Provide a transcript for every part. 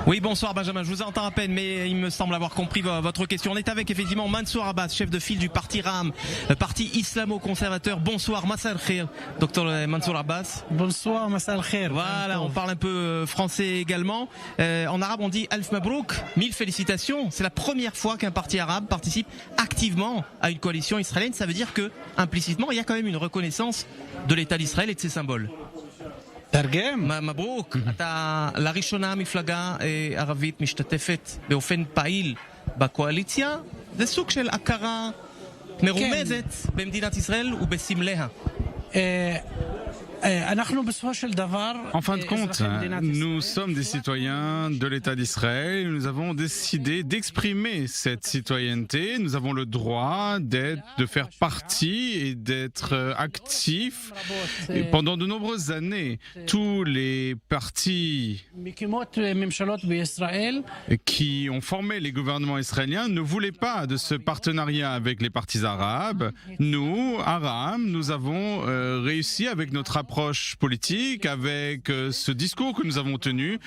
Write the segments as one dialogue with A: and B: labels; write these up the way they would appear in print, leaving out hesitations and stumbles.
A: Oui, bonsoir Benjamin, je vous entends à peine, mais il me semble avoir compris votre question. On est avec effectivement Mansour Abbas, chef de file du parti RAM, parti islamo-conservateur. Bonsoir, Massa al-Khair, docteur Mansour Abbas.
B: Bonsoir, Massa al-Khair.
A: Voilà, on parle un peu français également. En arabe, on dit Alf Mabrouk, 1000 félicitations. C'est la première fois qu'un parti arabe participe activement à une coalition israélienne. Ça veut dire que, implicitement, il y a quand même une reconnaissance de l'État d'Israël et de ses symboles. מברוק, אתה לראשונה מפלגה ערבית משתתפת באופן פעיל בקואליציה, זה סוג של הכרה מרומזת במדינת ישראל ובסמליה.
C: En fin de compte, nous sommes des citoyens de l'État d'Israël. Nous avons décidé d'exprimer cette citoyenneté. Nous avons le droit de faire partie et d'être actifs. Et pendant de nombreuses années, tous les partis qui ont formé les gouvernements israéliens ne voulaient pas de ce partenariat avec les partis arabes. Nous, Aram, nous avons réussi avec notre approche politique, avec ce discours que nous avons tenu,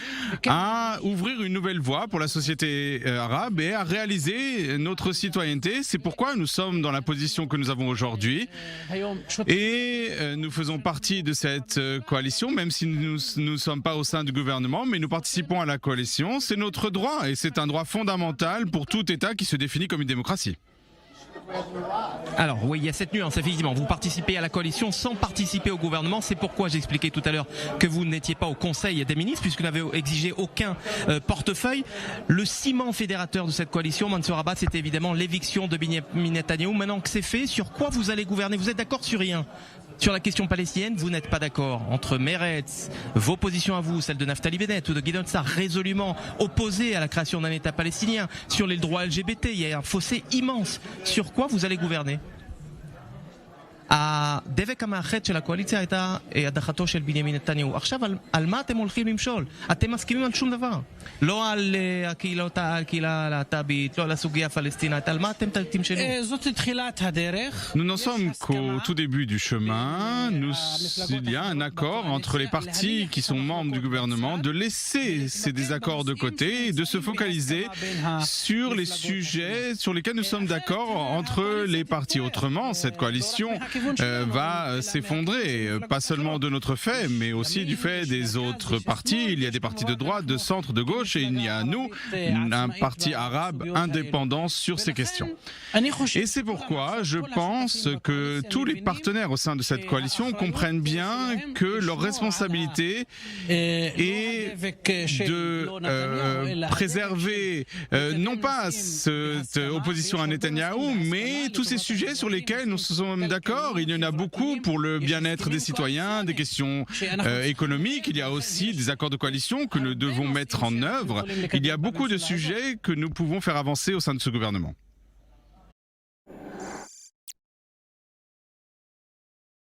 C: à ouvrir une nouvelle voie pour la société arabe et à réaliser notre citoyenneté. C'est pourquoi nous sommes dans la position que nous avons aujourd'hui et nous faisons partie de cette coalition, même si nous ne sommes pas au sein du gouvernement, mais nous participons à la coalition. C'est notre droit et c'est un droit fondamental pour tout État qui se définit comme une démocratie.
A: Alors oui, il y a cette nuance, effectivement. Vous participez à la coalition sans participer au gouvernement. C'est pourquoi j'expliquais tout à l'heure que vous n'étiez pas au Conseil des ministres, puisque vous n'avez exigé aucun portefeuille. Le ciment fédérateur de cette coalition, Mansour Abbas, c'était évidemment l'éviction de Benyamin Netanyahou. Maintenant que c'est fait, sur quoi vous allez gouverner? Vous êtes d'accord sur rien? Sur la question palestinienne, vous n'êtes pas d'accord. Entre Meretz, vos positions à vous, celles de Naftali Bennett ou de Gideon Sa'ar, résolument opposées à la création d'un État palestinien. Sur les droits LGBT, il y a un fossé immense. Sur quoi vous allez gouverner? הדבק המאחד של הקואליציה הייתה הדחתו של בנימין נתניהו. עכשיו על מה אתם הולכים למשול? אתם מסכימים על שום דבר. לא על הקהילה הלהט"בית, לא על הסוגיה הפלסטינית. על מה אתם תמשלו?
B: זאת תחילת הדרך.
C: Nous n'en sommes qu'au tout début du chemin. Il y a un accord entre les partis qui sont membres du gouvernement de laisser ces désaccords de côté et de se focaliser sur les sujets sur lesquels nous sommes d'accord entre les partis. Autrement, cette coalition va s'effondrer, pas seulement de notre fait, mais aussi du fait des autres partis. Il y a des partis de droite, de centre, de gauche, et il y a nous, un parti arabe indépendant sur ces questions. Et c'est pourquoi je pense que tous les partenaires au sein de cette coalition comprennent bien que leur responsabilité est de préserver non pas cette opposition à Netanyahou, mais tous ces sujets sur lesquels nous sommes d'accord. Il y en a beaucoup pour le bien-être des citoyens, des questions économiques. Il y a aussi des accords de coalition que nous devons mettre en œuvre. Il y a beaucoup de sujets que nous pouvons faire avancer au sein de ce gouvernement.